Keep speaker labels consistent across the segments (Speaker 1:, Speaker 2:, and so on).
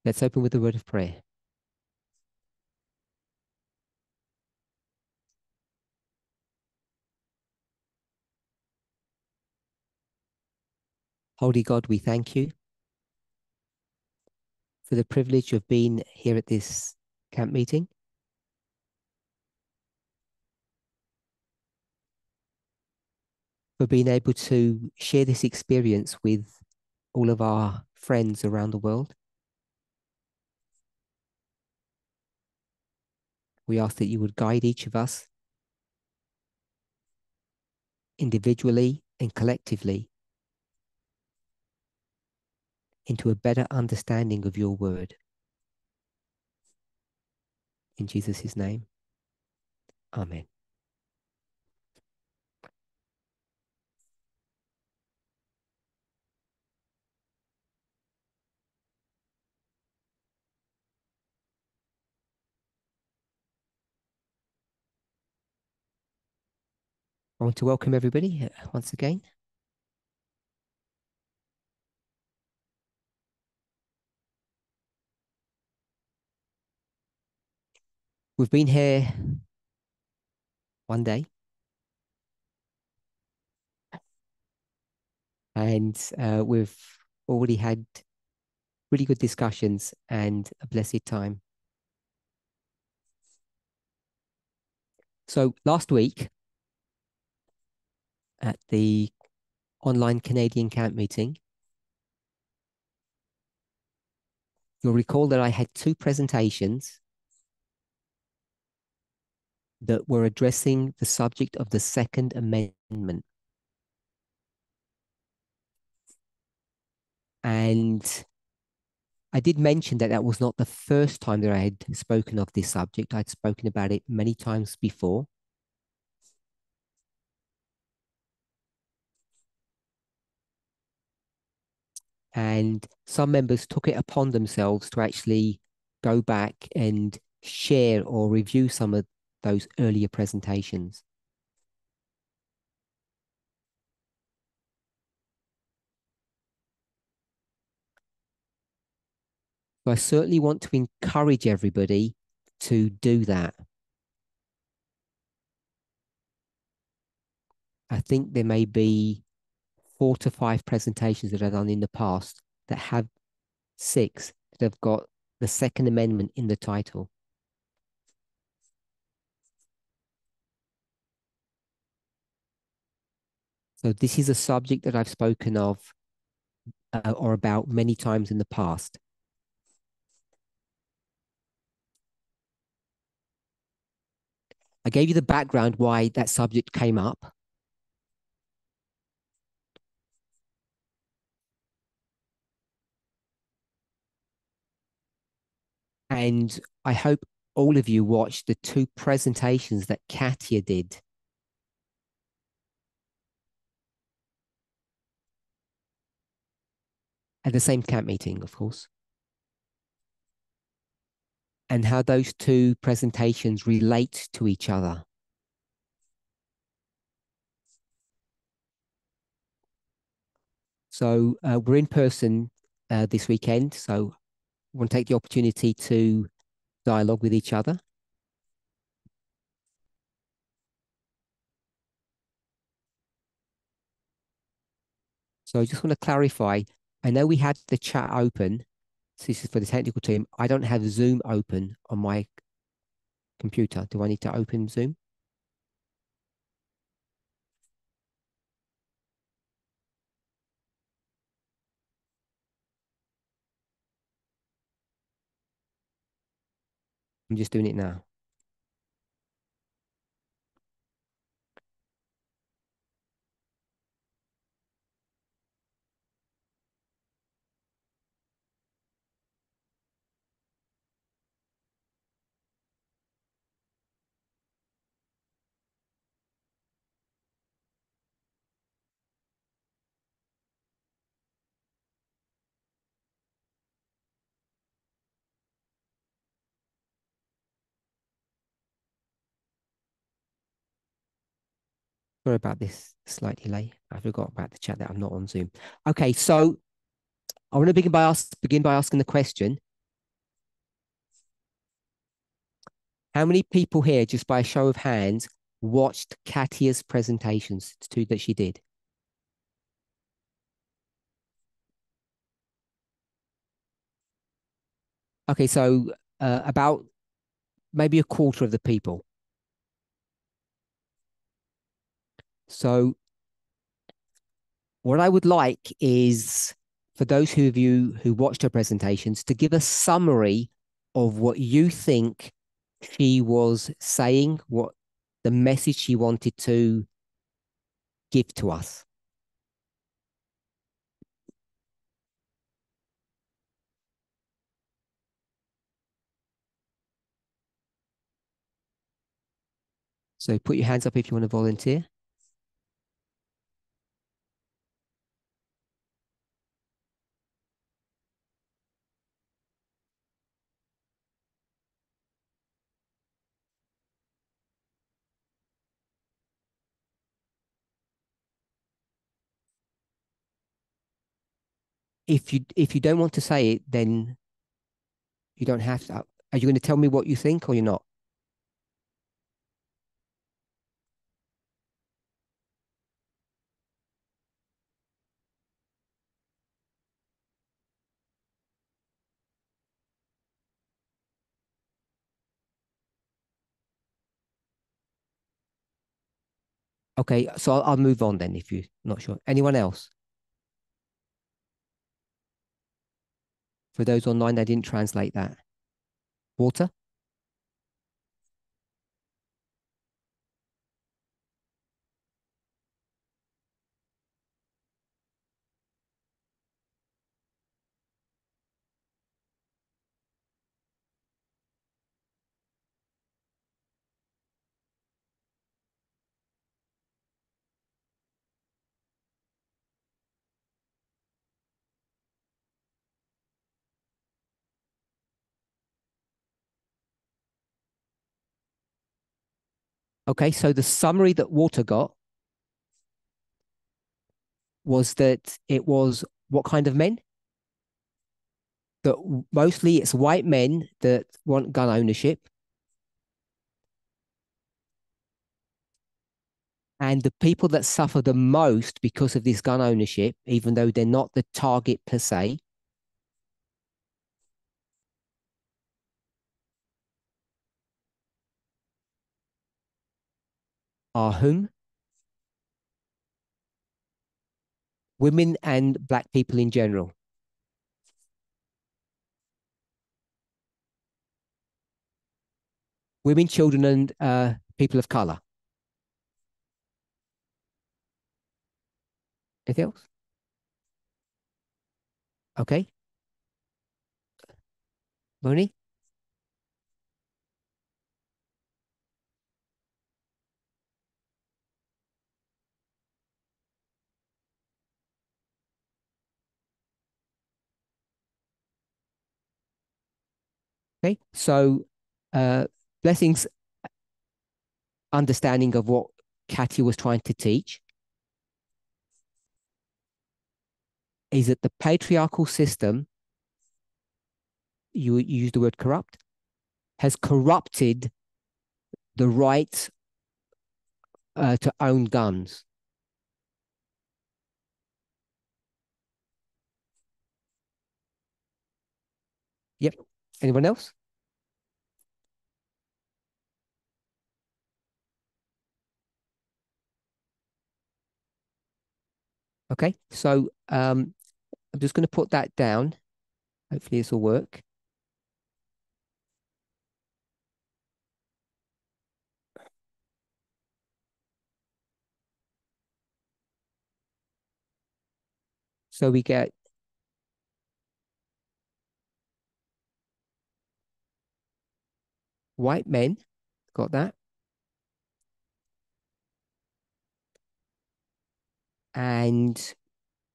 Speaker 1: Let's open with a word of prayer. Holy God, we thank you for the privilege of being here at this camp meeting. For being able to share this experience with all of our friends around the world. We ask that you would guide each of us individually and collectively into a better understanding of your word. In Jesus' name, amen. I want to welcome everybody once again. We've been here one day, and we've already had really good discussions and a blessed time. So last week at the online Canadian camp meeting, you'll recall that I had two presentations that were addressing the subject of the Second Amendment. And I did mention that that was not the first time that I had spoken of this subject. I'd spoken about it many times before. And some members took it upon themselves to actually go back and share or review some of those earlier presentations. So I certainly want to encourage everybody to do that. I think there may be 4 to 5 presentations that I've done in the past that have 6 that have got the Second Amendment in the title. So this is a subject that I've spoken of or about many times in the past. I gave you the background why that subject came up. And I hope all of you watched the 2 presentations that Katia did. At the same camp meeting, of course. And how those 2 presentations relate to each other. So we're in person this weekend. So I want to take the opportunity to dialogue with each other. So I just want to clarify, I know we had the chat open. So this is for the technical team. I don't have Zoom open on my computer. Do I need to open Zoom? I'm just doing it now. Sorry about this slight delay. I forgot about the chat that I'm not on Zoom. Okay, so I want to begin by asking the question: How many people here, just by a show of hands, watched Katia's presentations that she did? Okay, so about maybe a quarter of the people. So what I would like is for those of you who watched her presentations to give a summary of what you think she was saying, what the message she wanted to give to us. So put your hands up if you want to volunteer. If you don't want to say it, then you don't have to. Are you going to tell me what you think or you're not? Okay, so I'll move on then if you're not sure. Anyone else? For those online, they didn't translate that. Walter? Okay, so the summary that Walter got was that it was what kind of men? That mostly it's white men that want gun ownership, and the people that suffer the most because of this gun ownership, even though they're not the target per se, are whom? Women and black people in general. Women, children, and people of color. Anything else? Okay, Moni? Okay, so uh, Blessing's understanding of what Katia was trying to teach is that the patriarchal system, you use the word corrupt, has corrupted the right to own guns. Yep. Anyone else? Okay, so I'm just going to put that down. Hopefully, this will work. So we get white men, got that, and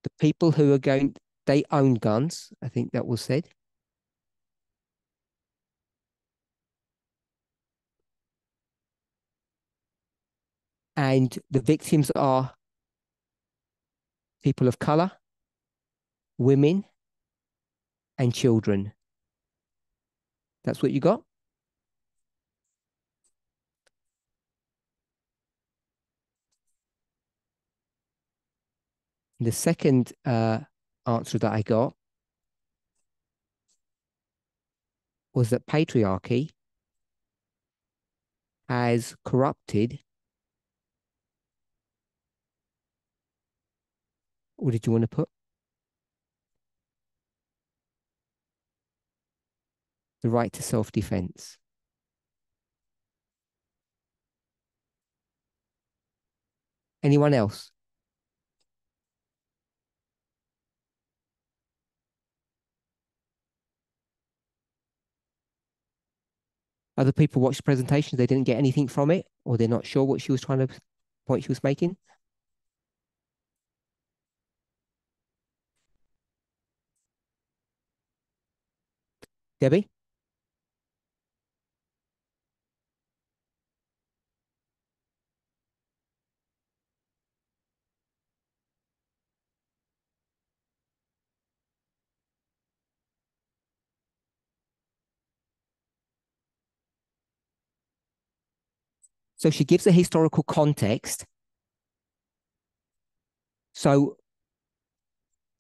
Speaker 1: the people who are going, they own guns. I think that was said. And the victims are people of color, women, and children. That's what you got? The second answer that I got was that patriarchy has corrupted, what did you want to put? The right to self-defense. Anyone else? Other people watched the presentation, they didn't get anything from it, or they're not sure what she was trying to point she was making. Debbie? So she gives a historical context. So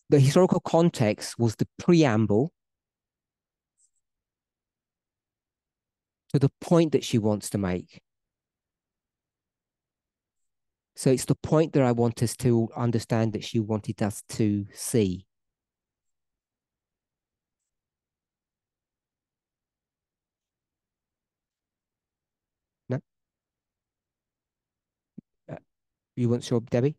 Speaker 1: the historical context was the preamble to the point that she wants to make. So it's the point that I want us to understand that she wanted us to see. No? Uh, you weren't sure, Debbie?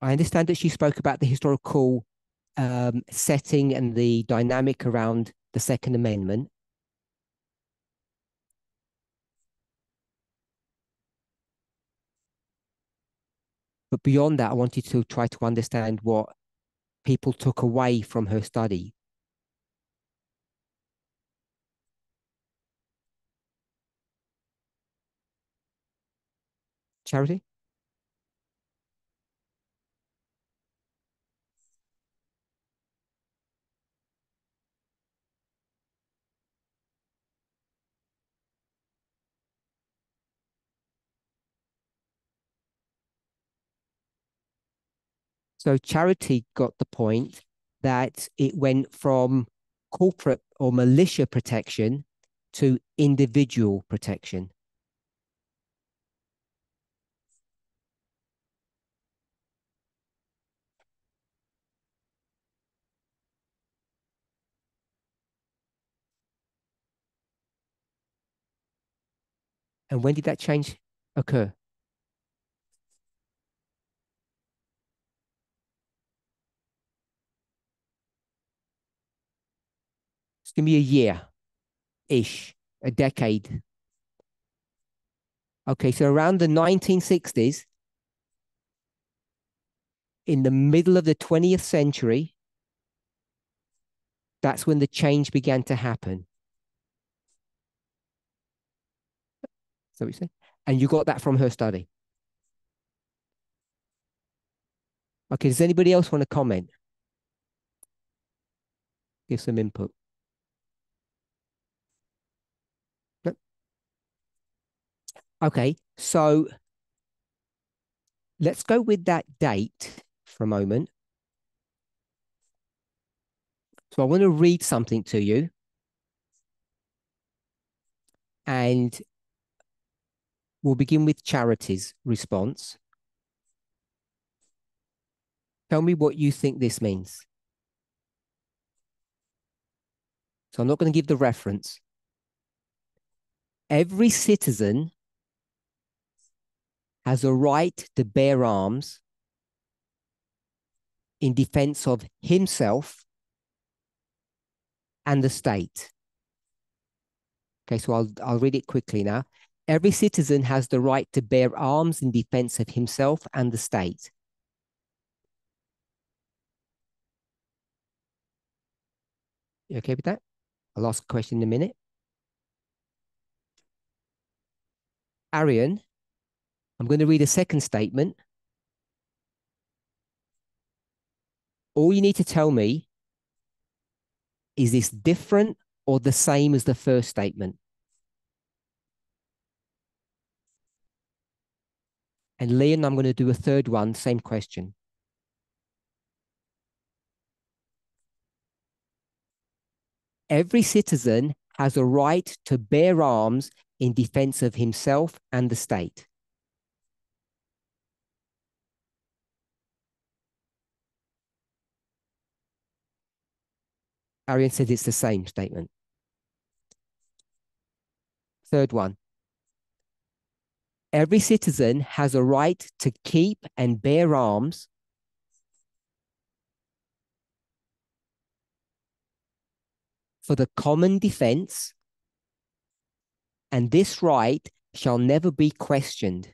Speaker 1: I understand that she spoke about the historical setting and the dynamic around the Second Amendment. But beyond that, I wanted to try to understand what people took away from her study. Charity? So Charity got the point that it went from corporate or militia protection to individual protection. And when did that change occur? Just give me a year-ish, a decade. Okay, so around the 1960s, in the middle of the 20th century, that's when the change began to happen. So we say, and you got that from her study. Okay, does anybody else want to comment? Give some input. No? Okay, so let's go with that date for a moment. So I want to read something to you. And we'll begin with Charity's response. Tell me what you think this means. So I'm not going to give the reference. Every citizen has a right to bear arms in defense of himself and the state. Okay, so I'll read it quickly now. Every citizen has the right to bear arms in defense of himself and the state. You okay with that? I'll ask a question in a minute. Arian, I'm going to read a second statement. All you need to tell me Is this different or the same as the first statement? And Leon, I'm going to do a third one, same question. Every citizen has a right to bear arms in defense of himself and the state. Arian says it's the same statement. Third one. Every citizen has a right to keep and bear arms for the common defense, and this right shall never be questioned.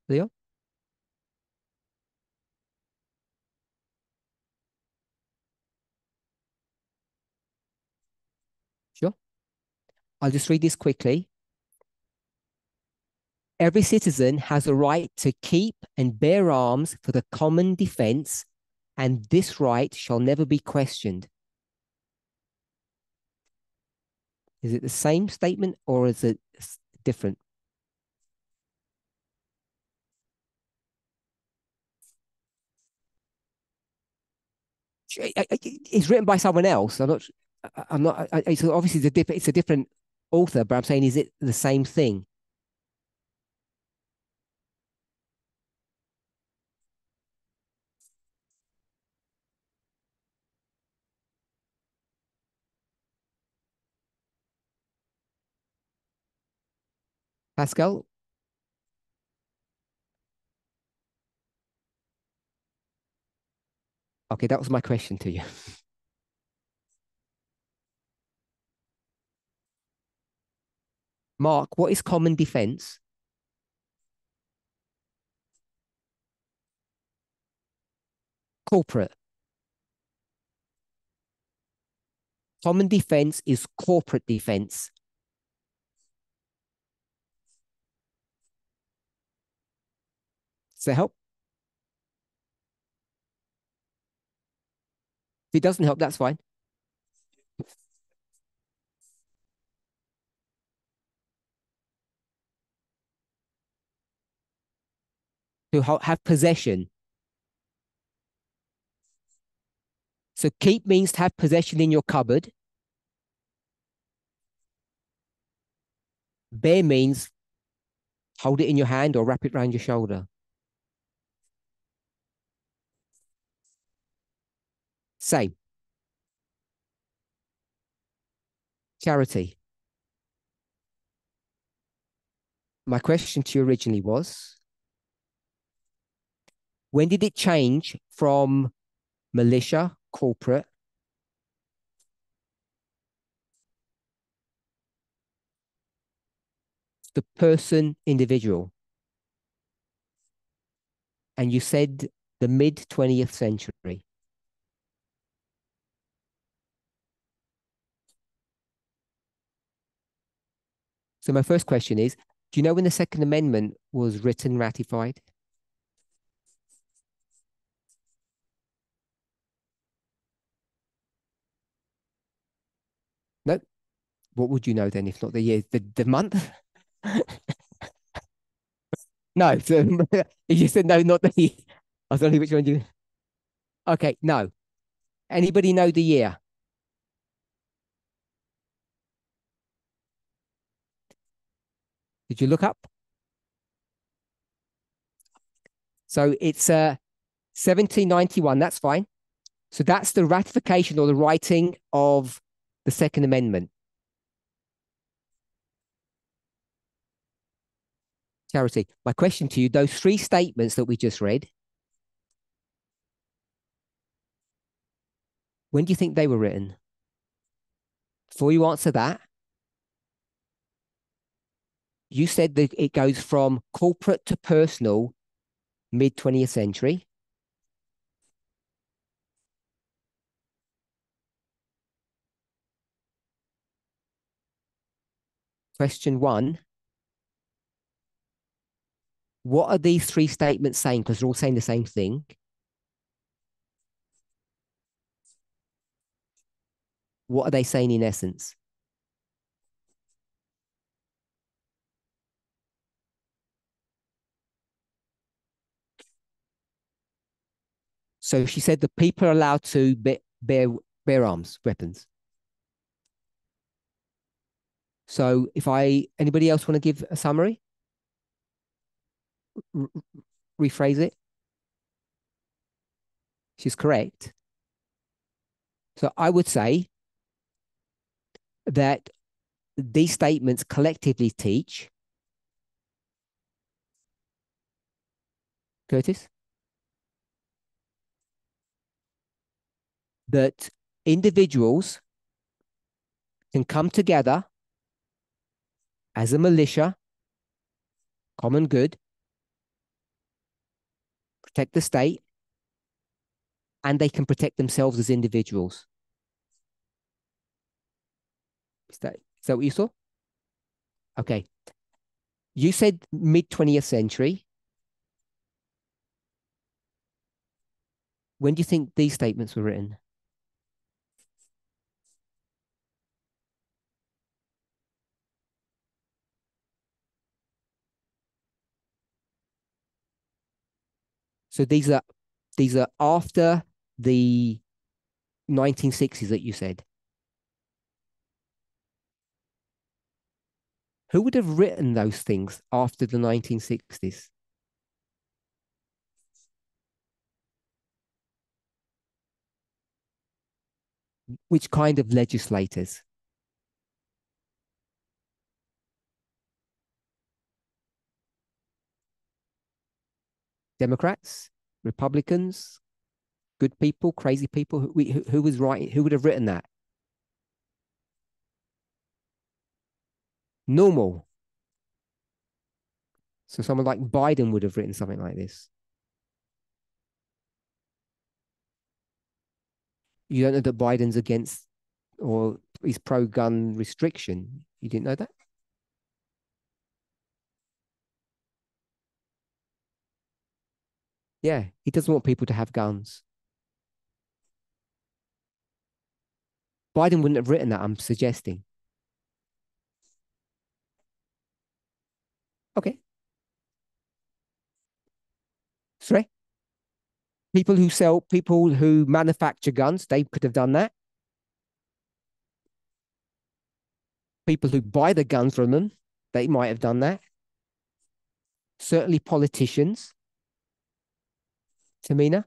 Speaker 1: Leo? Sure. I'll just read this quickly. Every citizen has a right to keep and bear arms for the common defense, and this right shall never be questioned. Is it the same statement or is it different? It's written by someone else. I'm not. I'm not. It's obviously it's a different author, but I'm saying, is it the same thing? Pascal? Okay, that was my question to you. Mark, what is common defense? Corporate. Common defense is corporate defense. Does that help? If it doesn't help, that's fine. To have possession. So keep means to have possession in your cupboard. Bear means hold it in your hand or wrap it around your shoulder. Same. Charity. My question to you originally was, when did it change from militia, corporate, the person, individual? And you said the mid 20th century. So my first question is, do you know when the Second Amendment was written, ratified? No. What would you know then, if not the year, the month? No. So you said no, not the year. I was wondering which one you. Okay, no. Anybody know the year? Did you look up? So it's 1791. That's fine. So that's the ratification or the writing of the Second Amendment. Charity. My question to you: those three statements that we just read, when do you think they were written? Before you answer that, you said that it goes from corporate to personal, mid 20th century. Question one: what are these three statements saying? Because they're all saying the same thing. What are they saying in essence? So she said the people are allowed to bear arms, weapons. So if anybody else want to give a summary, R- rephrase it. She's correct. So I would say that these statements collectively teach, Curtis, that individuals can come together as a militia, common good, protect the state, and they can protect themselves as individuals. Is that what you saw? Okay. You said mid 20th century. When do you think these statements were written? So these are after the 1960s that you said. Who would have written those things after the 1960s? Which kind of legislators? Democrats, Republicans, good people, crazy people? Who was writing? Who would have written that? Normal. So someone like Biden would have written something like this. You don't know that Biden's against or he's pro-gun restriction. You didn't know that? Yeah, he doesn't want people to have guns. Biden wouldn't have written that, I'm suggesting. Okay. Sorry. People who manufacture guns, they could have done that. People who buy the guns from them, they might have done that. Certainly politicians. Tamina.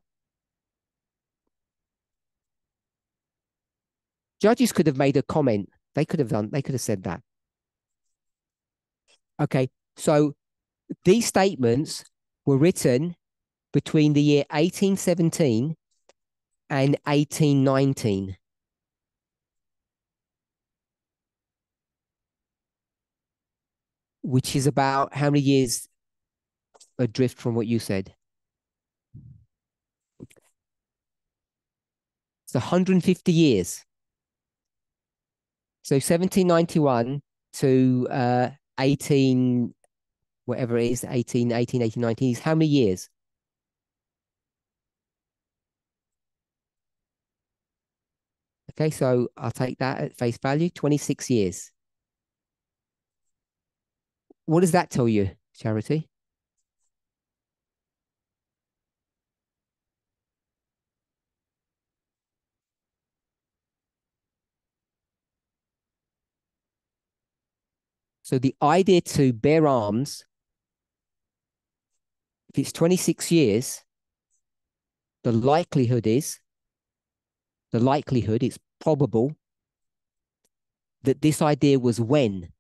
Speaker 1: Judges could have made a comment. They could have said that. Okay. So these statements were written between the year 1817 and 1819. Which is about how many years adrift from what you said? It's 150 years. So 1791 to 18, whatever it is, 18, 18, 18, 19 is how many years? Okay, so I'll take that at face value, 26 years. What does that tell you, Charity? So the idea to bear arms, if it's 26 years, the likelihood is, it's probable that this idea was when?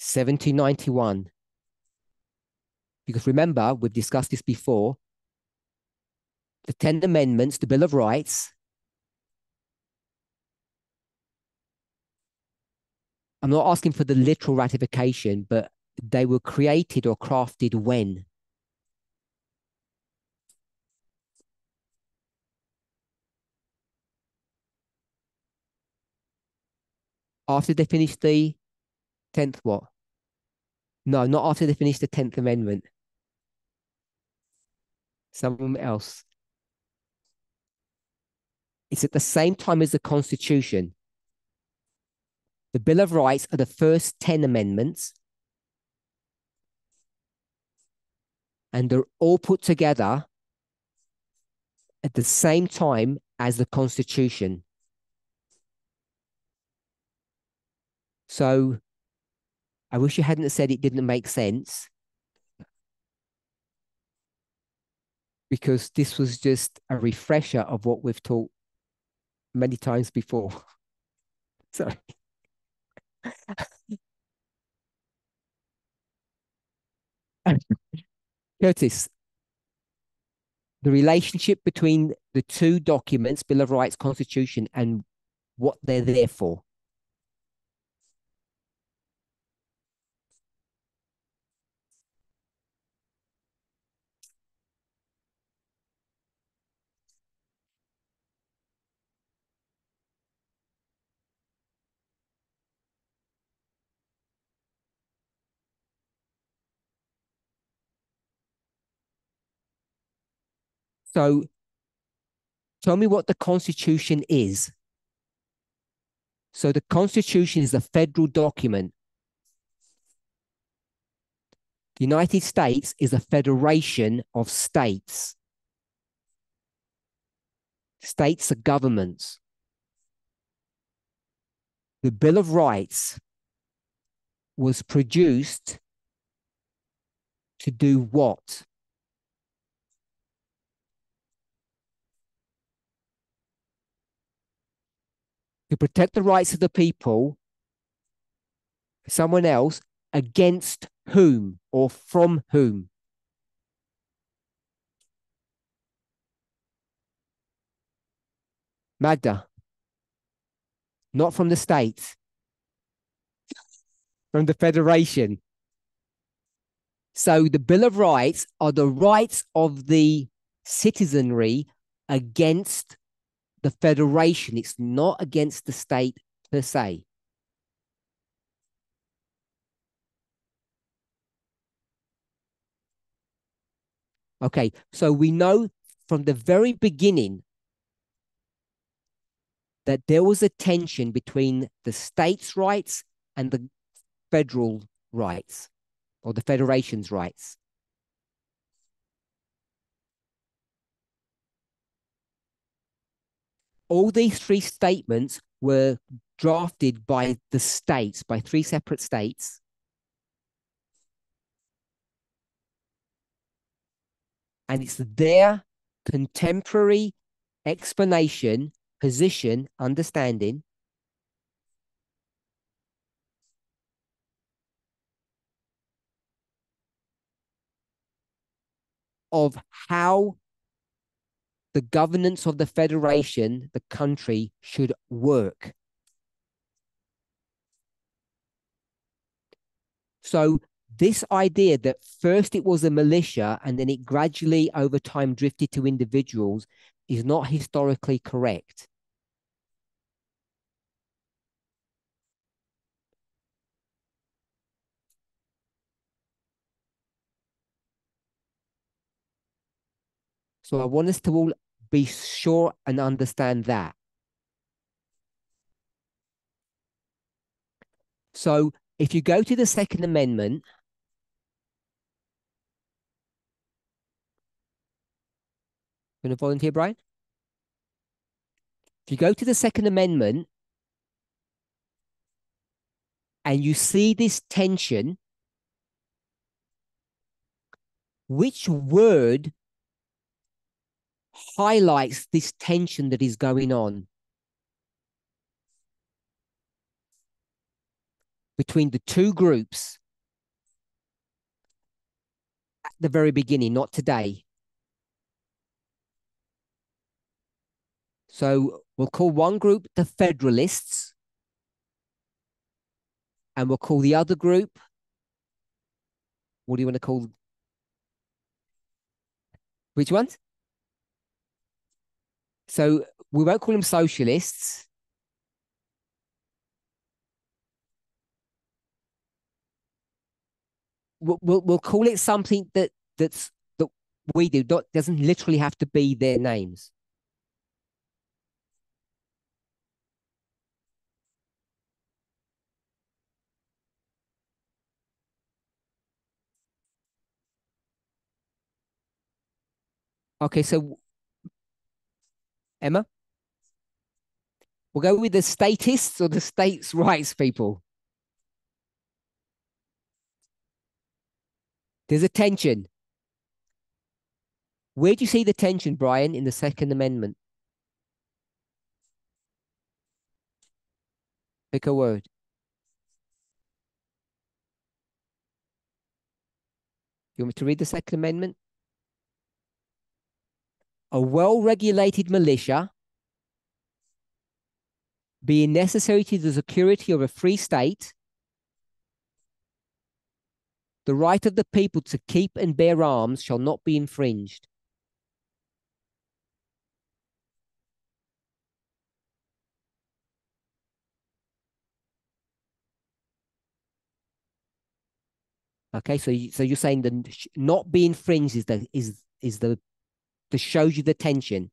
Speaker 1: 1791. Because remember, we've discussed this before, the 10 Amendments, the Bill of Rights. I'm not asking for the literal ratification, but they were created or crafted when? After they finished the 10th what? No, not after they finished the 10th Amendment. Someone else. It's at the same time as the Constitution. The Bill of Rights are the first 10 amendments, and they're all put together at the same time as the Constitution. So I wish you hadn't said it didn't make sense, because this was just a refresher of what we've taught many times before. Sorry. Curtis, the relationship between the two documents, Bill of Rights, Constitution, and what they're there for. So tell me what the Constitution is. So the Constitution is a federal document. The United States is a federation of states. States are governments. The Bill of Rights was produced to do what? To protect the rights of the people, someone else, against whom or from whom? Magda, not from the states, from the Federation. So the Bill of Rights are the rights of the citizenry against the Federation. It's not against the state per se. Okay, so we know from the very beginning that there was a tension between the states' rights and the federal rights, or the Federation's rights. All these three statements were drafted by the states, by three separate states. And it's their contemporary explanation, position, understanding of how the governance of the Federation, the country, should work. So this idea that first it was a militia and then it gradually over time drifted to individuals is not historically correct. So I want us to all be sure and understand that. So if you go to the Second Amendment, going to volunteer, Brian? If you go to the Second Amendment and you see this tension, which word highlights this tension that is going on between the two groups at the very beginning, not today? So we'll call one group the Federalists, and we'll call the other group, what do you want to call? Which ones? So we won't call them socialists. We'll call it something that we do. Doesn't literally have to be their names. Okay, so Emma, we'll go with the statists or the states' rights people. There's a tension. Where do you see the tension, Brian, in the Second Amendment? Pick a word. You want me to read the Second Amendment? A well-regulated militia being necessary to the security of a free state, the right of the people to keep and bear arms shall not be infringed. Okay, so you're saying that not be infringed is the that shows you the tension.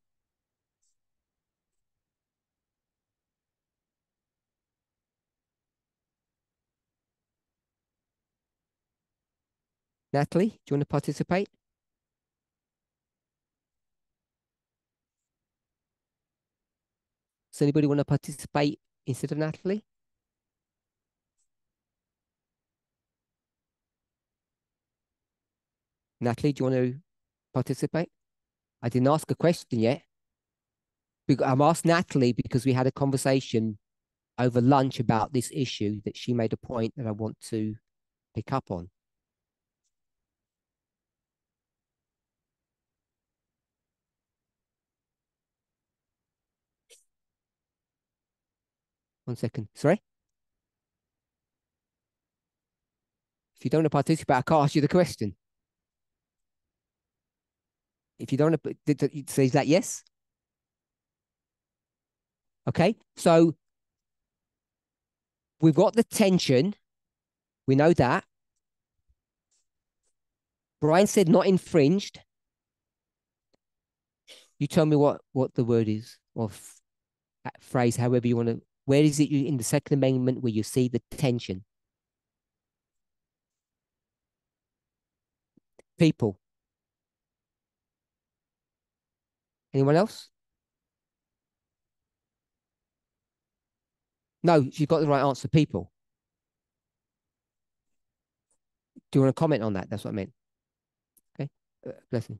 Speaker 1: Natalie, do you want to participate? Does anybody want to participate instead of Natalie? Natalie, do you want to participate? I didn't ask a question yet. I'm asked Natalie because we had a conversation over lunch about this issue that she made a point that I want to pick up on. One second. Sorry? If you don't want to participate, I can't ask you the question. If you don't want to, so is that yes? Okay. So we've got the tension. We know that. Brian said not infringed. You tell me what the word is, or phrase, however you want to. Where is it in the Second Amendment where you see the tension? People. Anyone else? No, you've got the right answer. People. Do you want to comment on that? That's what I meant. Okay. Blessing.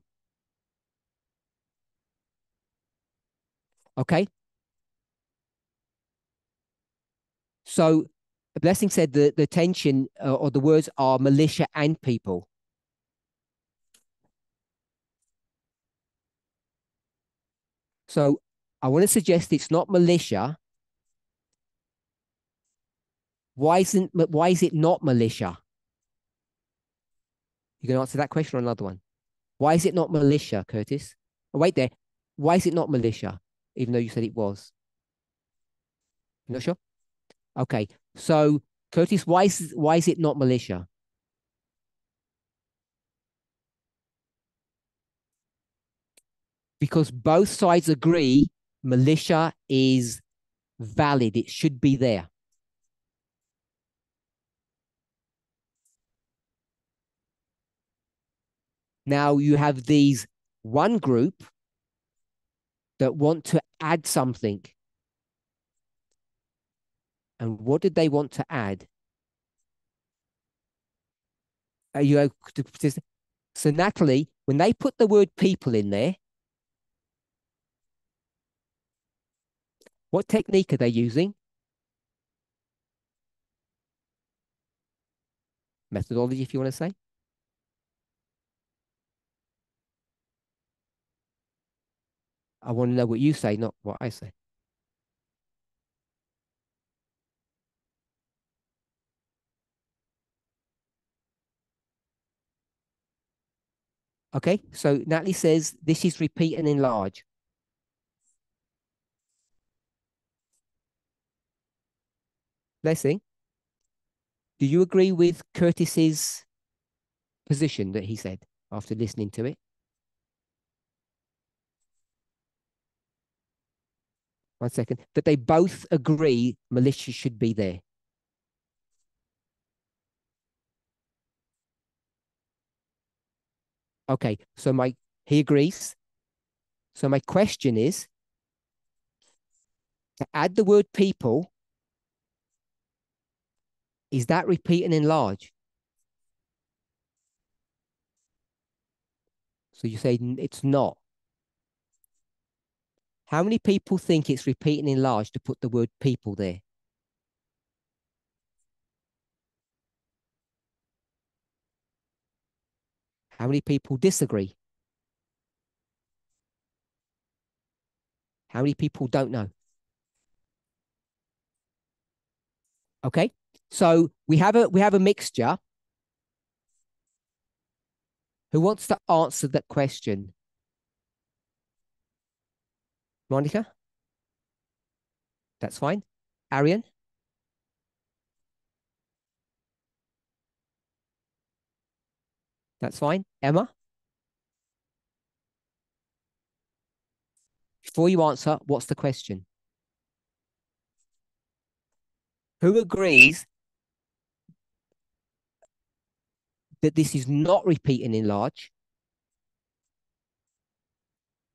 Speaker 1: Okay. So Blessing said the tension or the words are militia and people. So I want to suggest it's not militia. Why is it not militia? You can answer that question or another one. Why is it not militia, Curtis? Oh, wait there. Why is it not militia? Even though you said it was. You're not sure? Okay. So Curtis, why is it not militia? Because both sides agree militia is valid. It should be there. Now you have these one group that want to add something. And what did they want to add? Are you so Natalie, when they put the word people in there, what technique are they using? Methodology, if you want to say. I want to know what you say, not what I say. Okay, so Natalie says this is repeat and enlarge. Blessing, do you agree with Curtis's position that he said after listening to it? One second. That they both agree militia should be there. Okay, so he agrees. So my question is to add the word people, is that repeat and enlarge? So you say it's not. How many people think it's repeat and enlarge to put the word people there? How many people disagree? How many people don't know? Okay. So we have a mixture. Who wants to answer that question? Monica? That's fine. Arian? That's fine. Emma? Before you answer, what's the question? Who agrees that this is not repeat and enlarge?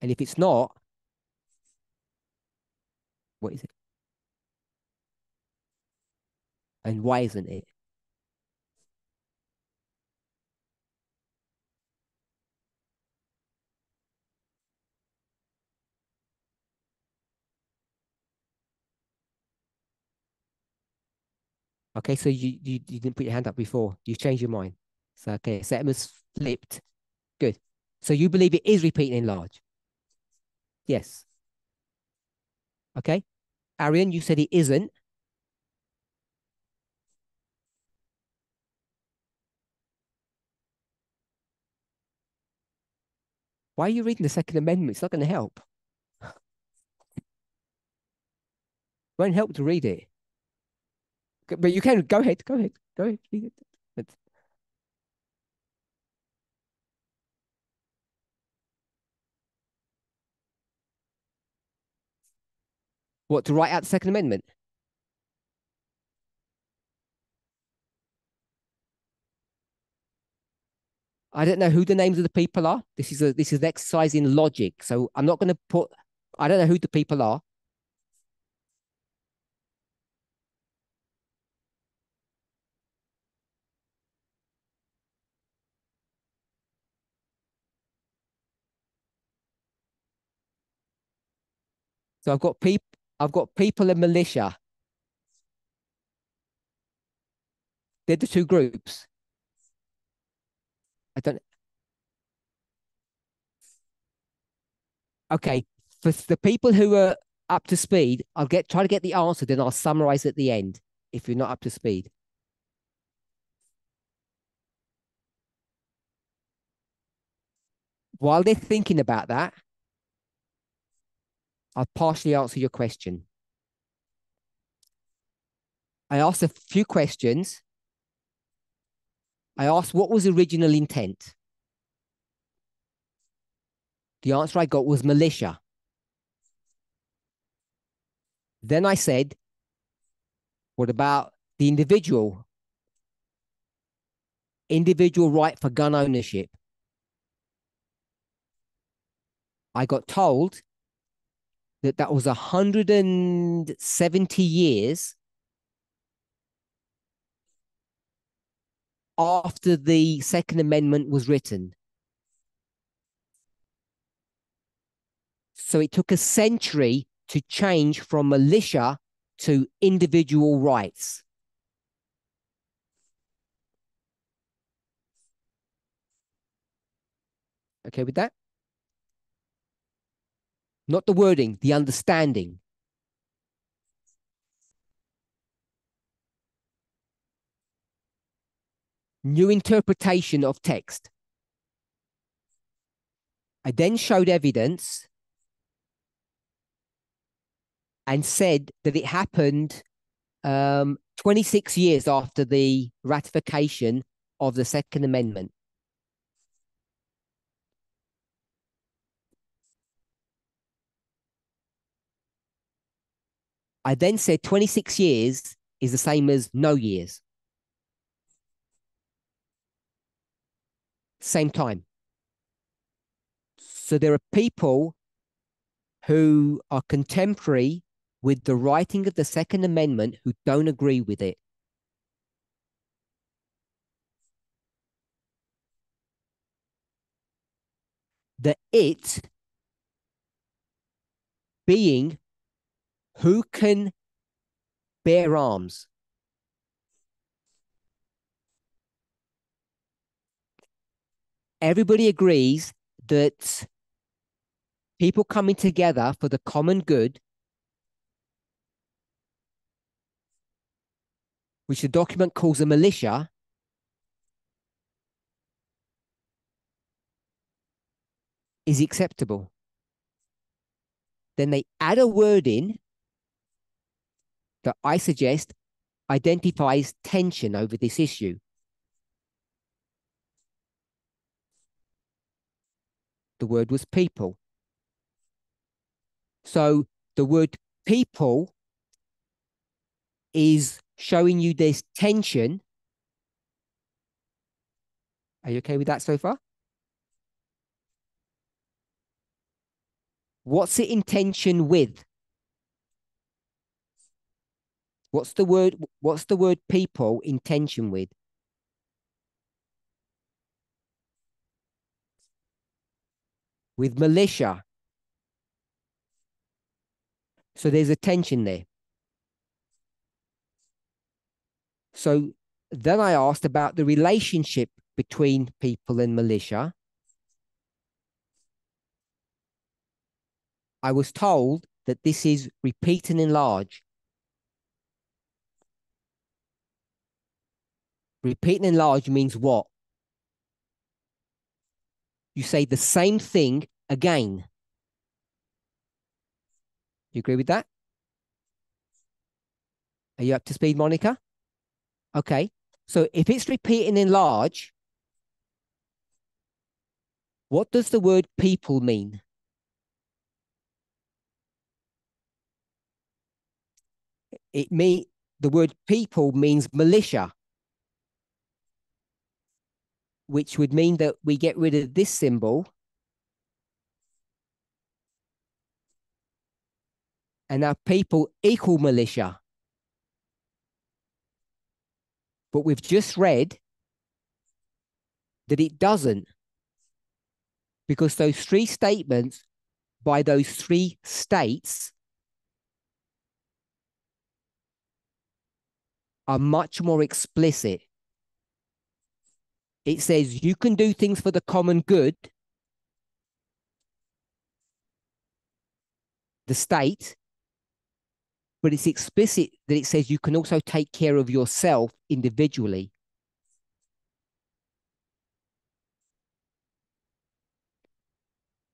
Speaker 1: And if it's not, what is it? And why isn't it? Okay, so you didn't put your hand up before. You changed your mind. So okay, so Emma's flipped. Good. So you believe it is repeat and enlarge? Yes. Okay. Arian, you said it isn't. Why are you reading the Second Amendment? It's not going to help. Won't help to read it. But you can go ahead. Go ahead. Go ahead. Read it. What, to write out the Second Amendment? I don't know who the names of the people are. This is an exercise in logic. So I'm not going to put. I don't know who the people are. So I've got people. I've got people and militia. They're the two groups. I don't. Okay, for the people who are up to speed, I'll try to get the answer. Then I'll summarize at the end. If you're not up to speed, while they're thinking about that, I'll partially answer your question. I asked a few questions. I asked what was original intent. The answer I got was militia. Then I said, what about the individual right for gun ownership? I got told that that was 170 years after the Second Amendment was written. So it took a century to change from militia to individual rights. Okay with that? Not the wording, the understanding. New interpretation of text. I then showed evidence and said that it happened 26 years after the ratification of the Second Amendment. I then said 26 years is the same as no years. Same time. So there are people who are contemporary with the writing of the Second Amendment who don't agree with it. The it being who can bear arms. Everybody agrees that people coming together for the common good, which the document calls a militia, is acceptable. Then they add a word in that I suggest identifies tension over this issue. The word was people. So the word people is showing you this tension. Are you okay with that so far? What's it in tension with? What's the word people in tension with? With militia. So there's a tension there. So then I asked about the relationship between people and militia. I was told that this is repeat and enlarge. Repeat and enlarge means what? You say the same thing again. You agree with that? Are you up to speed, Monica? Okay. So if it's repeat and enlarge, what does the word people mean? The word people means militia, which would mean that we get rid of this symbol and now people equal militia. But we've just read that it doesn't, because those three statements by those three states are much more explicit. It says you can do things for the common good, the state, but it's explicit that it says you can also take care of yourself individually.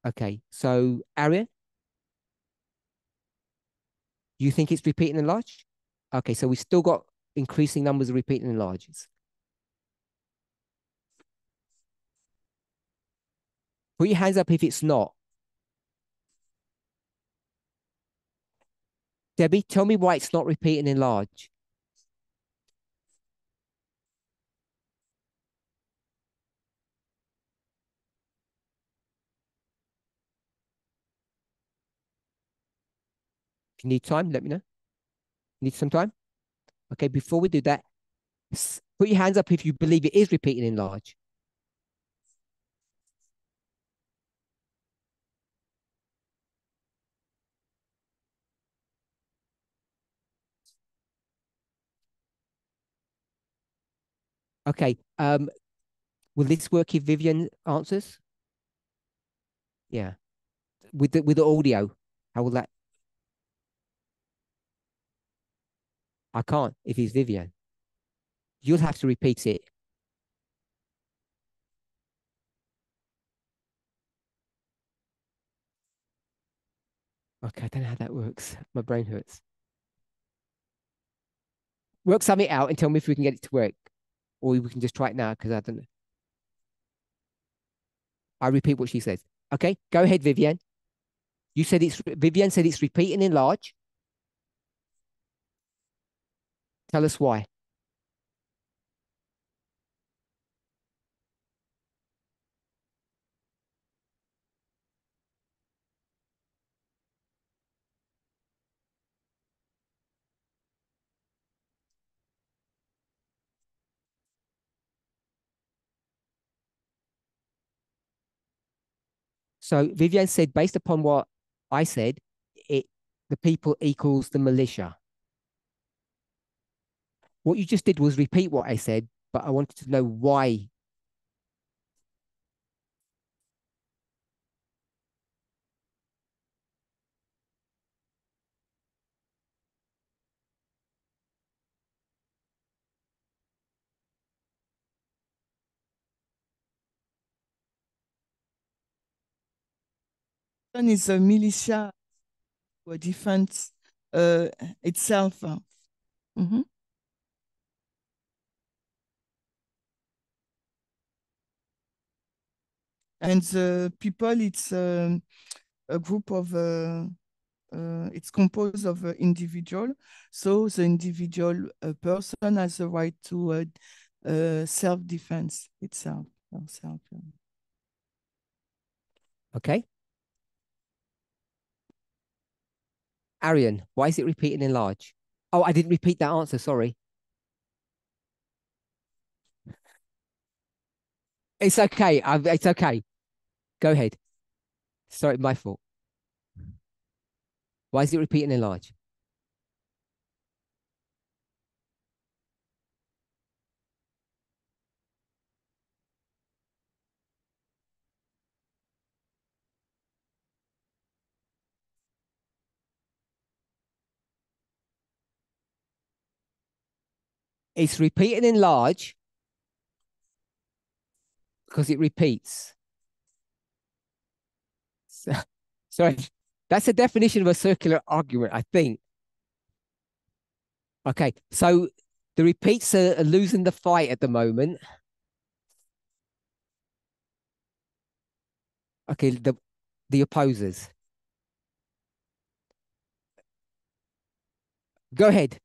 Speaker 1: Okay, so Arian, you think it's repeat and enlarge? Okay, so we've still got increasing numbers of repeat and enlarges. Put your hands up if it's not. Debbie, tell me why it's not repeat and enlarge. If you need time, let me know. Need some time? Okay, before we do that, put your hands up if you believe it is repeat and enlarge. Okay, will this work if Vivian answers? Yeah. With the audio, how will that? I can't if it's Vivian. You'll have to repeat it. Okay, I don't know how that works. My brain hurts. Work something out and tell me if we can get it to work. Or we can just try it now because I don't know. I repeat what she says. Okay, go ahead, Vivian. Vivian said it's repeat and enlarge. Tell us why. So Vivian said, based upon what I said, it the people equals the militia. What you just did was repeat what I said, but I wanted to know why.
Speaker 2: One is a militia or defense itself. Mhm. And the people, it's a group of, it's composed of individual. So the individual person has the right to self-defense itself. Self.
Speaker 1: Okay. Arian, why is it repeating in large? Oh, I didn't repeat that answer. Sorry. It's okay. It's okay. Go ahead. Sorry, my fault. Why is it repeating in large? It's repeating in large because it repeats. So, sorry, that's the definition of a circular argument, I think. Okay, so the repeats are losing the fight at the moment. Okay, the opposers. Go ahead.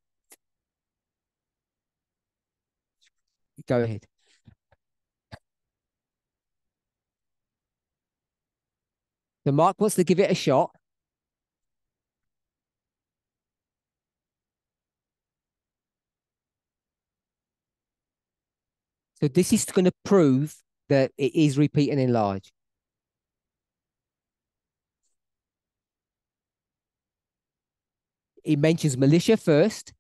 Speaker 1: Go ahead. The Mark wants to give it a shot. So this is going to prove that it is repeating in large. It mentions militia first,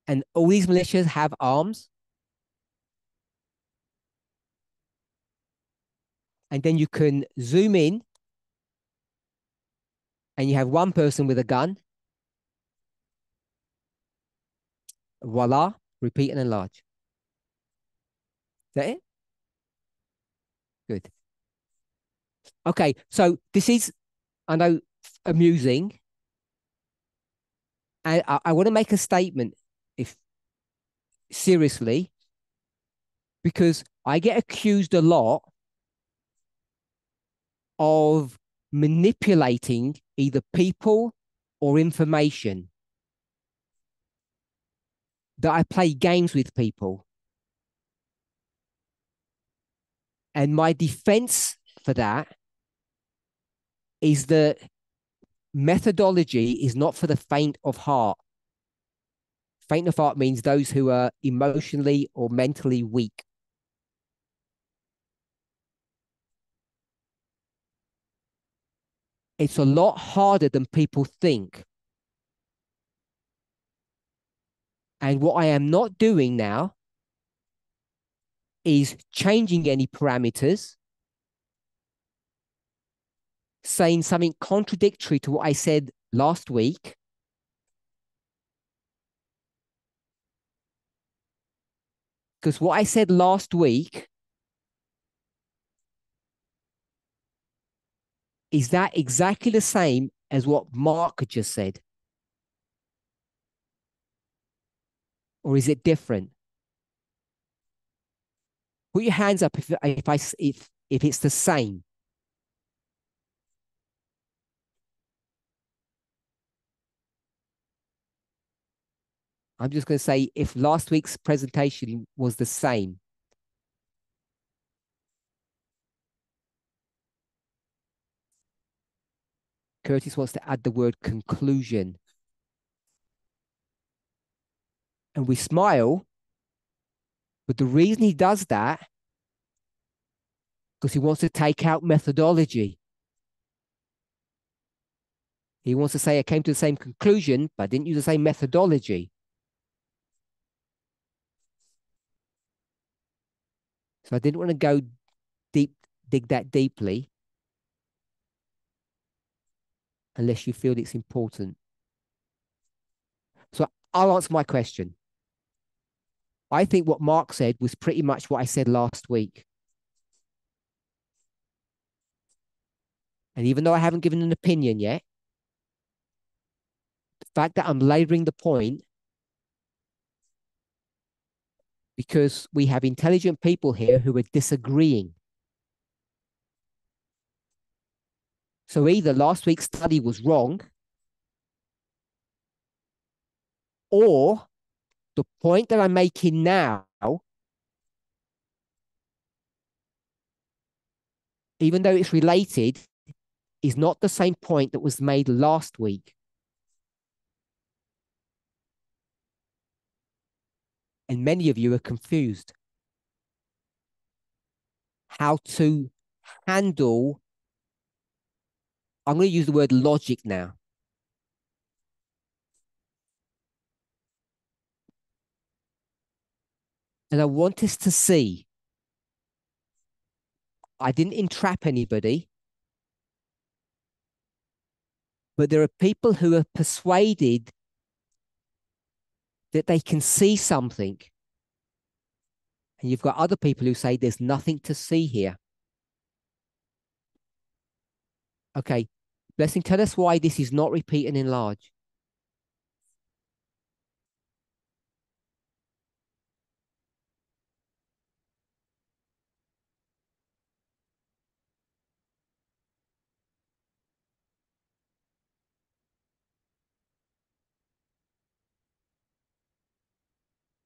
Speaker 1: and all these militias have arms. And then you can zoom in, and you have one person with a gun. Voila, repeat and enlarge. Is that it? Good. Okay, so this is, I know, amusing. And I want to make a statement, if seriously, because I get accused a lot of manipulating either people or information, that I play games with people. And my defense for that is that methodology is not for the faint of heart. Faint of heart means those who are emotionally or mentally weak. It's a lot harder than people think. And what I am not doing now is changing any parameters, saying something contradictory to what I said last week. Because what I said last week is that exactly the same as what Mark just said? Or is it different? Put your hands up if it's the same. I'm just going to say if last week's presentation was the same. Curtis wants to add the word conclusion. And we smile But the reason he does that, because he wants to take out methodology. He wants to say, I came to the same conclusion, but I didn't use the same methodology. So I didn't want to go deep, dig that deeply, unless you feel it's important. So I'll answer my question. I think what Mark said was pretty much what I said last week. And even though I haven't given an opinion yet, the fact that I'm laboring the point, because we have intelligent people here who are disagreeing. So either last week's study was wrong, or the point that I'm making now, even though it's related, is not the same point that was made last week. And many of you are confused how to handle, I'm going to use the word logic now. And I want us to see, I didn't entrap anybody, but there are people who are persuaded that they can see something. And you've got other people who say there's nothing to see here. Okay, Blessing, tell us why this is not repeat and enlarge.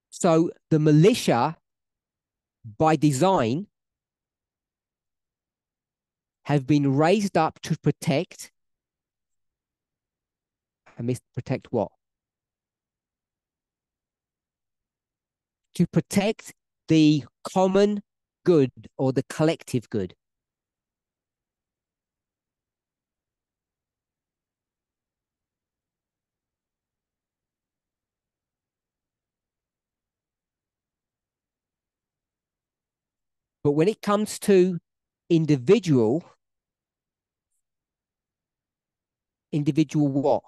Speaker 1: So the militia, by design, have been raised up to protect. I missed protect what? To protect the common good or the collective good. But when it comes to individual what?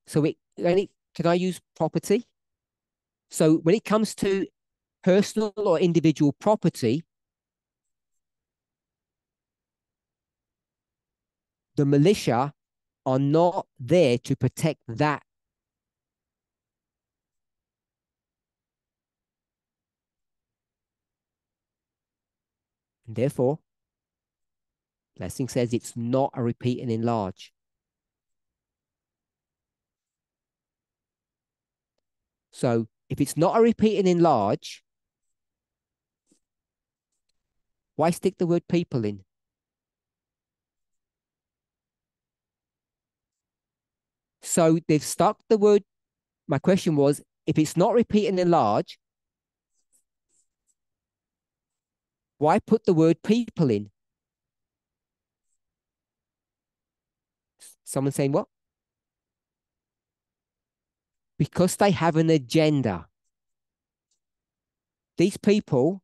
Speaker 1: So can I use property? So when it comes to personal or individual property, the militia are not there to protect that. And therefore, Lessing says it's not a repeat and enlarge. So if it's not a repeat and enlarge, why stick the word people in? So they've stuck the word. My question was, if it's not repeat and enlarge, why put the word people in? Someone saying what? Because they have an agenda. These people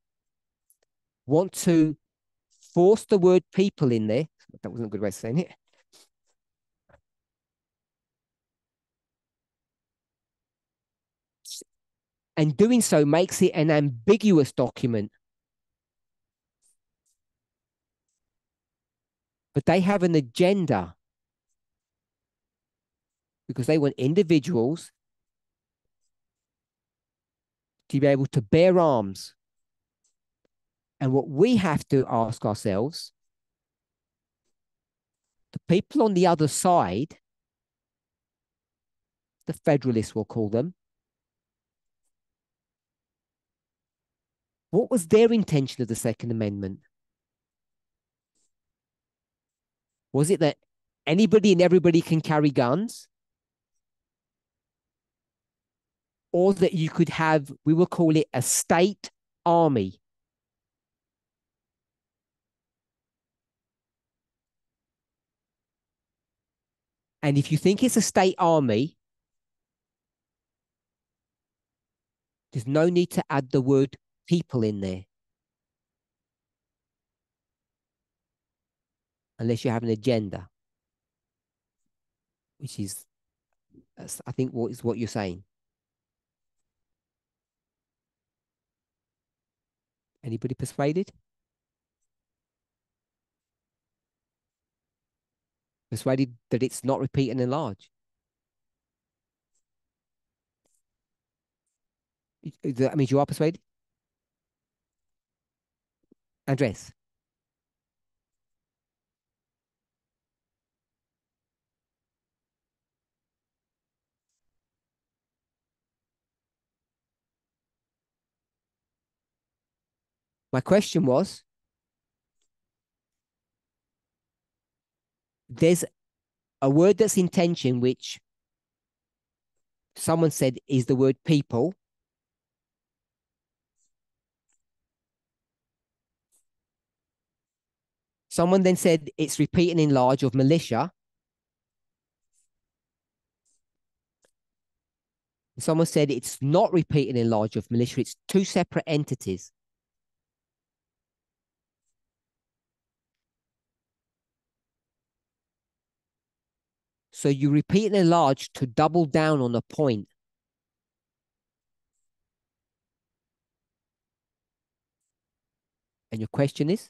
Speaker 1: want to force the word people in there. That wasn't a good way of saying it. And doing so makes it an ambiguous document. But they have an agenda because they want individuals to be able to bear arms. And what we have to ask ourselves, the people on the other side, the Federalists will call them, what was their intention of the Second Amendment? Was it that anybody and everybody can carry guns? or that you could have, we will call it a state army. And if you think it's a state army, there's no need to add the word people in there unless you have an agenda, which is, I think, what is what you're saying. Anybody persuaded? Persuaded that it's not repeat and enlarge? That means you are persuaded? Andres? My question was, there's a word that's in tension, which someone said is the word people. Someone then said it's repeat and enlarge of militia. Someone said it's not repeat and enlarge of militia. It's two separate entities. So you repeat and enlarge to double down on a point. And your question is?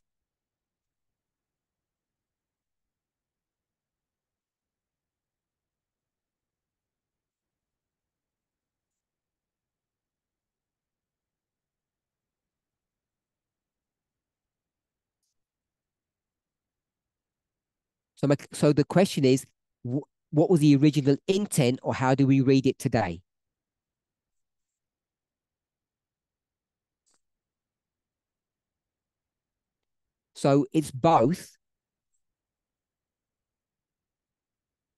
Speaker 1: So the question is, what was the original intent, or how do we read it today? So it's both.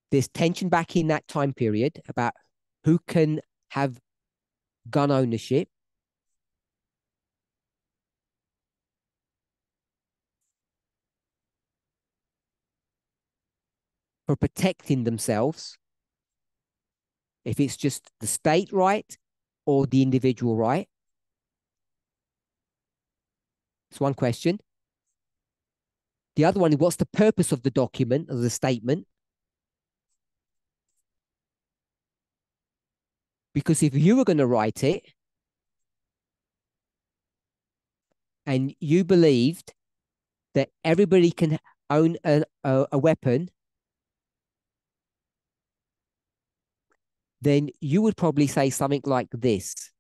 Speaker 1: There's tension back in that time period about who can have gun ownership. For protecting themselves, if it's just the state right or the individual right. It's one question. The other one is, what's the purpose of the document, of the statement? Because if you were going to write it and you believed that everybody can own a weapon, then you would probably say something like this.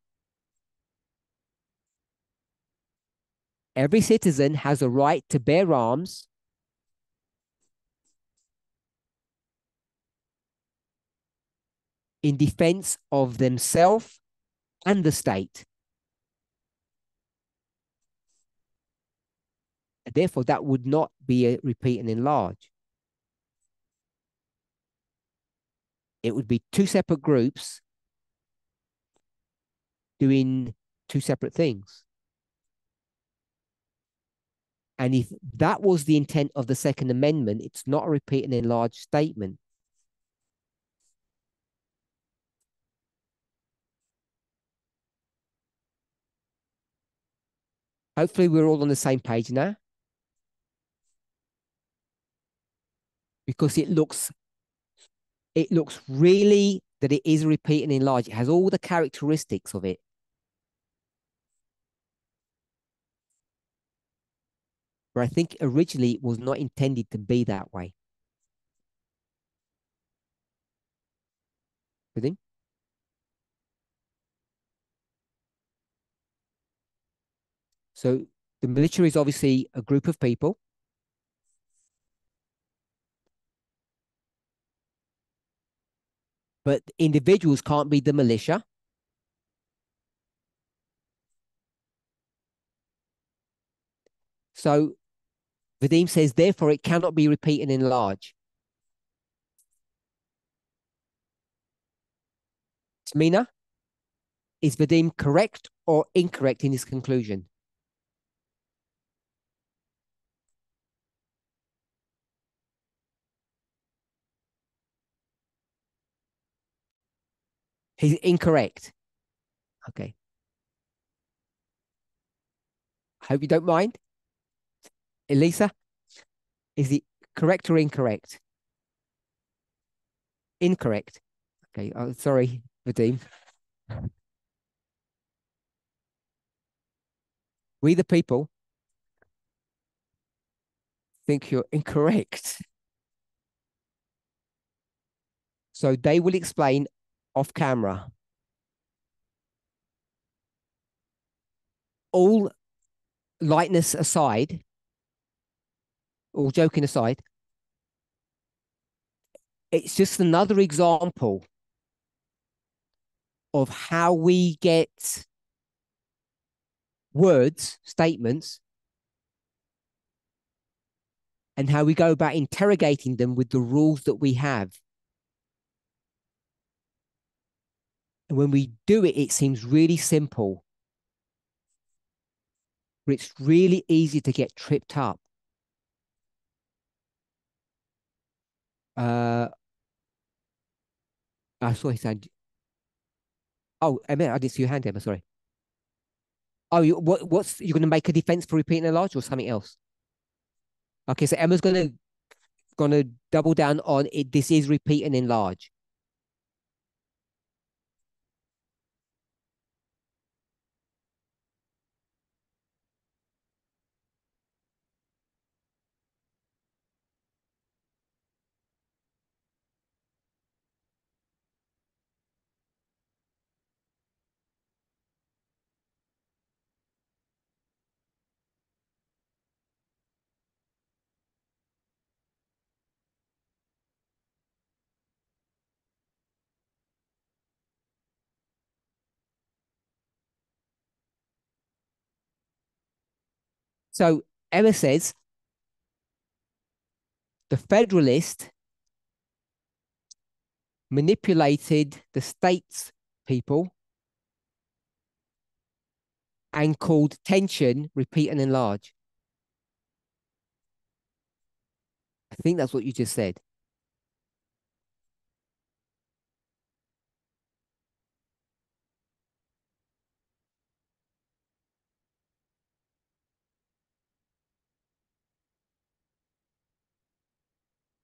Speaker 1: Every citizen has a right to bear arms in defense of themselves and the state. Therefore, that would not be a repeat and enlarge. It would be two separate groups doing two separate things. And if that was the intent of the Second Amendment, it's not a repeat and enlarge statement. Hopefully we're all on the same page now. Because it looks really that it is a repeat and enlarge. It has all the characteristics of it. But I think originally it was not intended to be that way. You think? So the military is obviously a group of people. But individuals can't be the militia. So Vadim says, therefore, it cannot be repeat and enlarge. Tamina? Is Vadim correct or incorrect in his conclusion? He's incorrect. Okay. I hope you don't mind. Elisa, is he correct or incorrect? Incorrect. Okay. Oh, sorry, Vadim. We the people think you're incorrect. So they will explain off camera. All lightness aside, all joking aside, it's just another example of how we get words, statements, and how we go about interrogating them with the rules that we have. And when we do it, it seems really simple, but it's really easy to get tripped up. Uh, I saw his hand. Oh, Emma, I didn't see your hand, Emma. Sorry. Oh, what's you're going to make a defense for repeating a large or something else? Okay, so Emma's going to double down on it. This is repeat and enlarge. So Emma says the Federalist manipulated the states people and called tension repeat and enlarge. I think that's what you just said.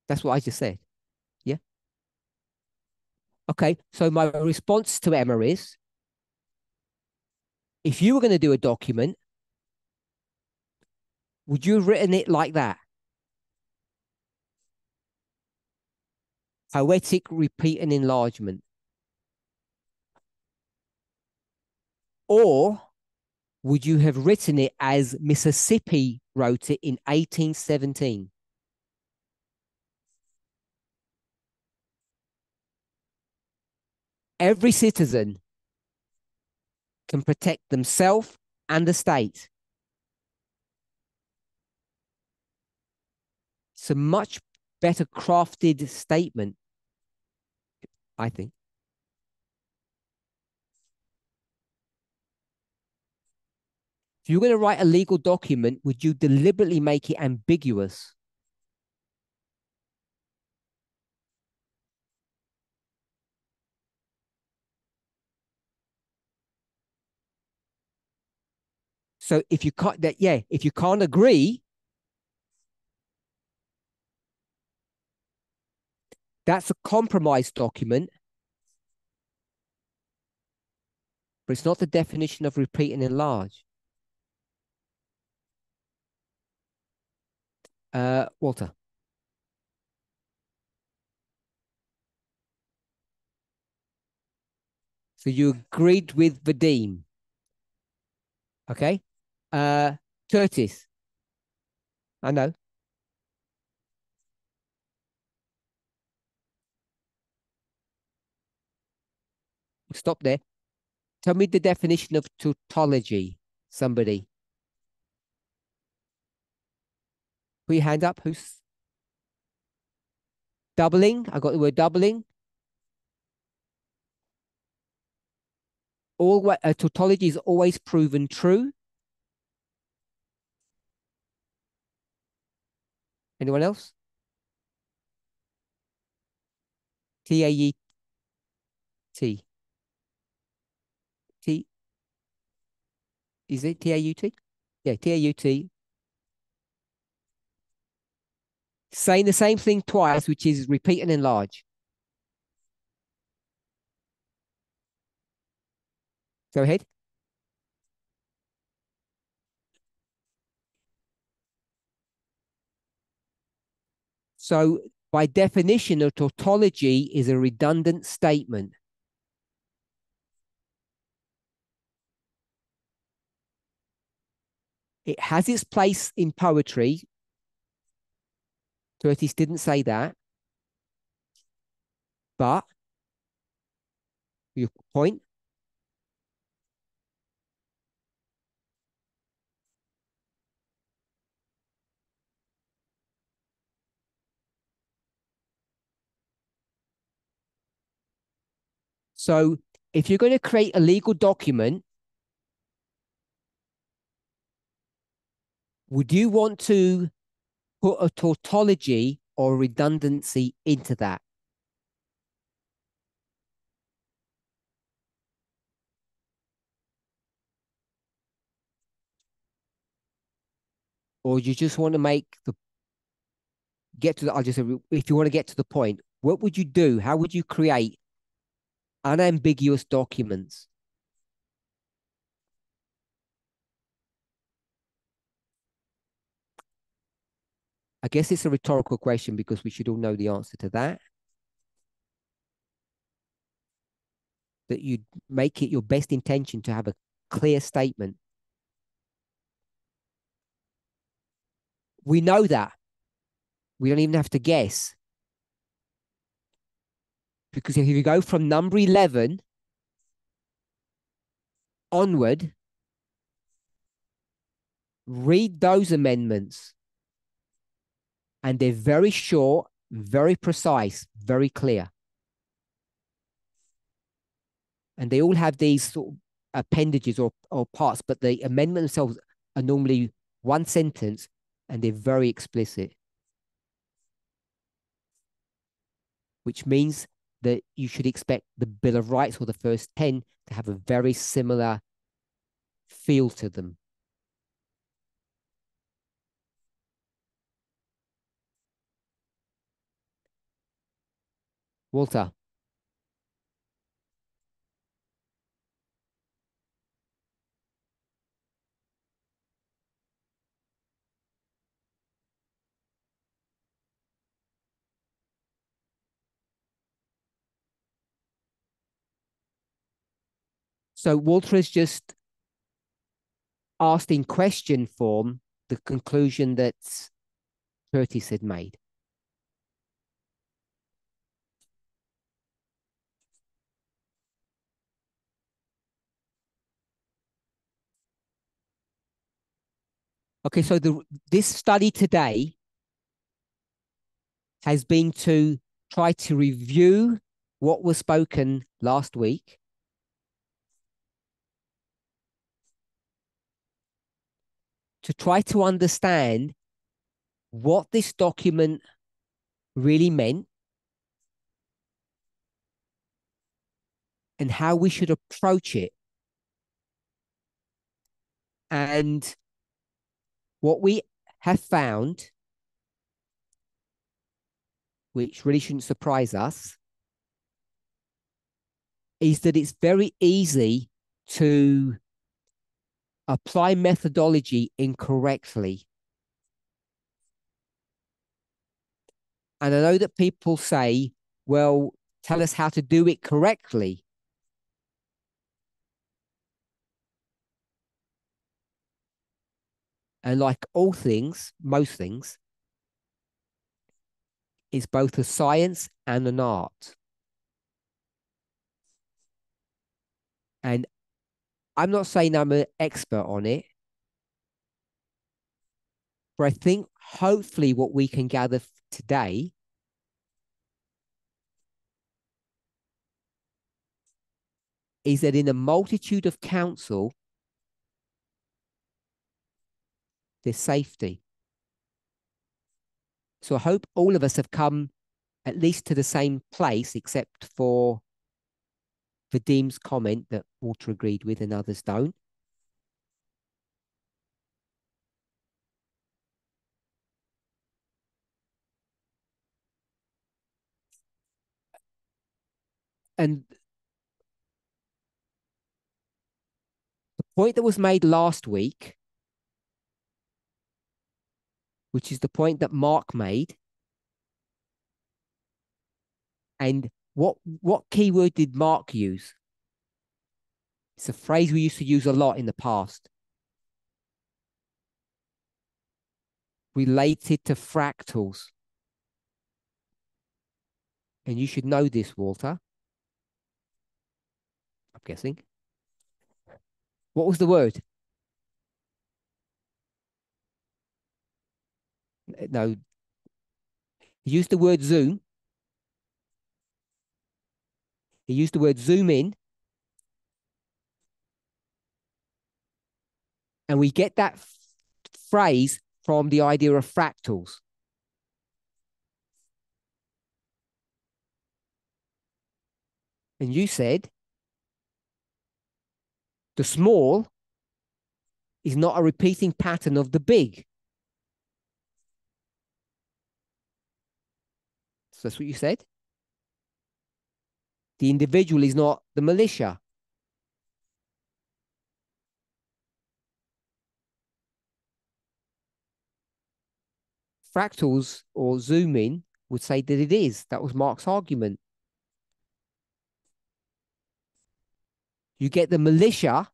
Speaker 1: That's what I just said. Yeah. Okay. So my response to Emma is if you were going to do a document, would you have written it like that? Poetic repeat and enlargement. Or would you have written it as Mississippi wrote it in 1817? Every citizen can protect themselves and the state. It's a much better crafted statement, I think. If you're going to write a legal document, would you deliberately make it ambiguous? So if you can't, that yeah, if you can't agree, that's a compromise document, but it's not the definition of repeat and enlarge. Walter. So you agreed with Vadim. Okay. Uh, Curtis. I know. Stop there. Tell me the definition of tautology. Somebody. Put your hand up. Who's doubling? I got the word doubling. a tautology is always proven true. Anyone else? T-A-E-T. T, is it T-A-U-T? Yeah, T-A-U-T. Saying the same thing twice, which is repeat and enlarge. Go ahead. So by definition, a tautology is a redundant statement. It has its place in poetry. Curtis didn't say that, but your point. So if you're going to create a legal document, would you want to put a tautology or redundancy into that? Or you just want to I'll just say, if you want to get to the point, what would you do? How would you create unambiguous documents? I guess it's a rhetorical question because we should all know the answer to that. That you make it your best intention to have a clear statement. We know that. We don't even have to guess. Because if you go from number 11 onward, read those amendments. And they're very short, very precise, very clear. And they all have these sort of appendages or parts, but the amendments themselves are normally one sentence and they're very explicit. Which means that you should expect the Bill of Rights or the first 10 to have a very similar feel to them. Walter. So Walter has just asked in question form the conclusion that Curtis had made. Okay, so this study today has been to try to review what was spoken last week, to try to understand what this document really meant and how we should approach it. And what we have found, which really shouldn't surprise us, is that it's very easy to apply methodology incorrectly. And I know that people say, well, tell us how to do it correctly. And like all things, most things, is both a science and an art. And I'm not saying I'm an expert on it, but I think hopefully what we can gather today is that in a multitude of counsel, there's safety. So I hope all of us have come at least to the same place, except for Vadim's comment that Walter agreed with and others don't. And the point that was made last week, which is the point that Mark made, and what keyword did Mark use? It's a phrase we used to use a lot in the past. Related to fractals. And you should know this, Walter. I'm guessing. What was the word? No. He used the word zoom. He used the word zoom in. And we get that phrase from the idea of fractals. And you said the small is not a repeating pattern of the big. So that's what you said. The individual is not the militia. Fractals or zoom in would say that it is. That was Mark's argument. You get the militia,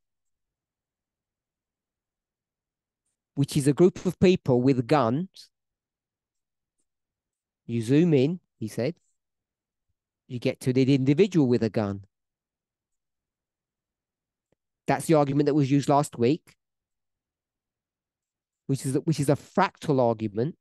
Speaker 1: which is a group of people with guns. You zoom in, he said. You get to the individual with a gun. That's the argument that was used last week, which is a fractal argument.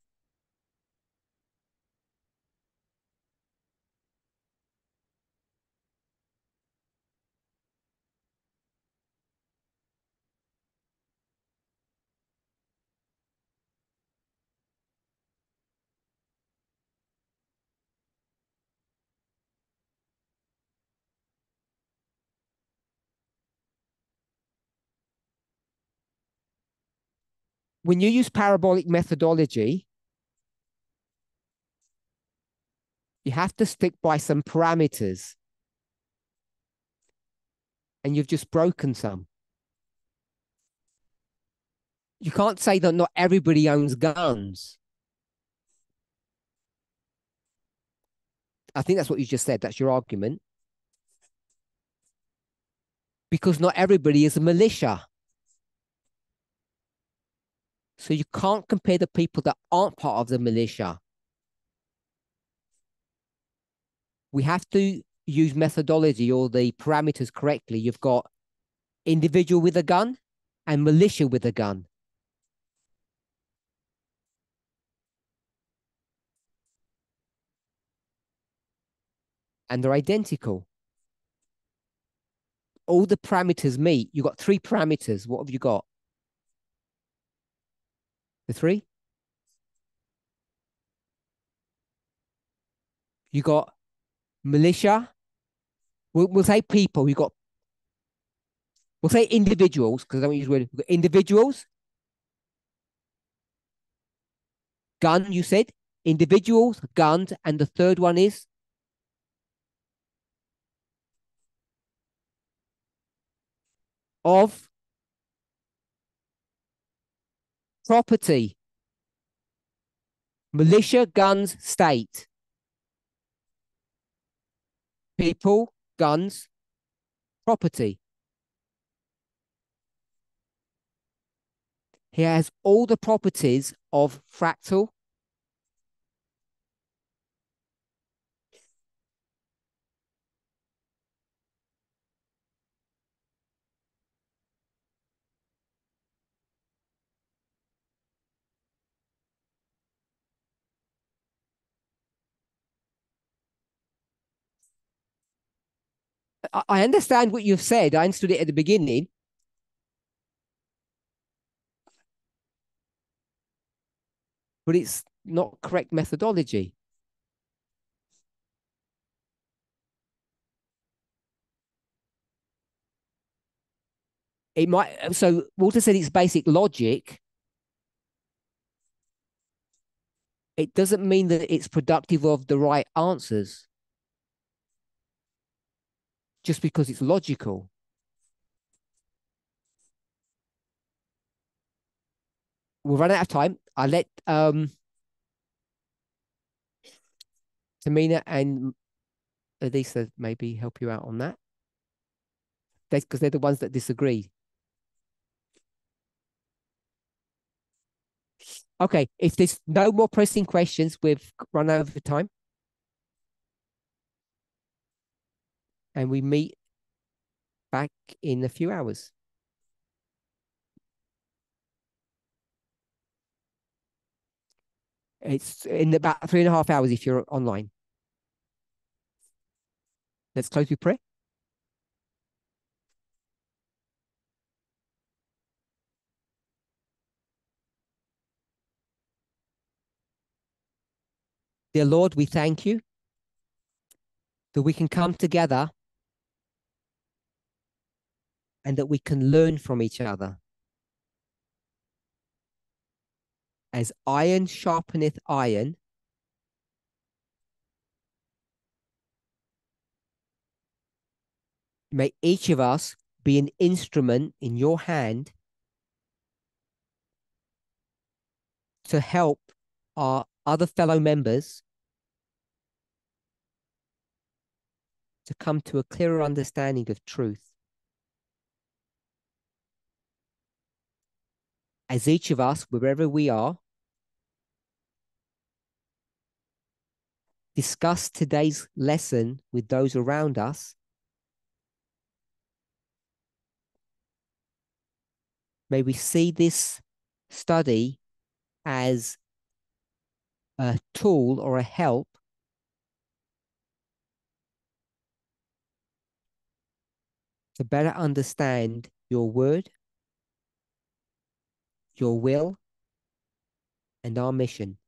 Speaker 1: When you use parabolic methodology, you have to stick by some parameters. And you've just broken some. You can't say that not everybody owns guns. I think that's what you just said. That's your argument. Because not everybody is a militia. So you can't compare the people that aren't part of the militia. We have to use methodology or the parameters correctly. You've got individual with a gun and militia with a gun. And they're identical. All the parameters meet. You've got three parameters. What have you got? The three? You got militia. We'll say people. We'll say individuals, because I don't use the word. Individuals. Gun, you said. Individuals, guns, and the third one is of property. Militia, guns, state. People, guns, property. He has all the properties of fractal. I understand what you've said. I understood it at the beginning, but it's not correct methodology. It might, so Walter said it's basic logic. It doesn't mean that it's productive of the right answers just because it's logical. We'll run out of time. I'll let Tamina and Elisa maybe help you out on that. Because they're the ones that disagree. Okay, if there's no more pressing questions, we've run over time. And we meet back in a few hours. It's in about 3.5 hours if you're online. Let's close with prayer. Dear Lord, we thank you that we can come together and that we can learn from each other. As iron sharpeneth iron, may each of us be an instrument in your hand to help our other fellow members to come to a clearer understanding of truth. As each of us, wherever we are, discuss today's lesson with those around us, may we see this study as a tool or a help to better understand your word, your will, and our mission.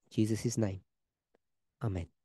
Speaker 1: In Jesus' name. Amen.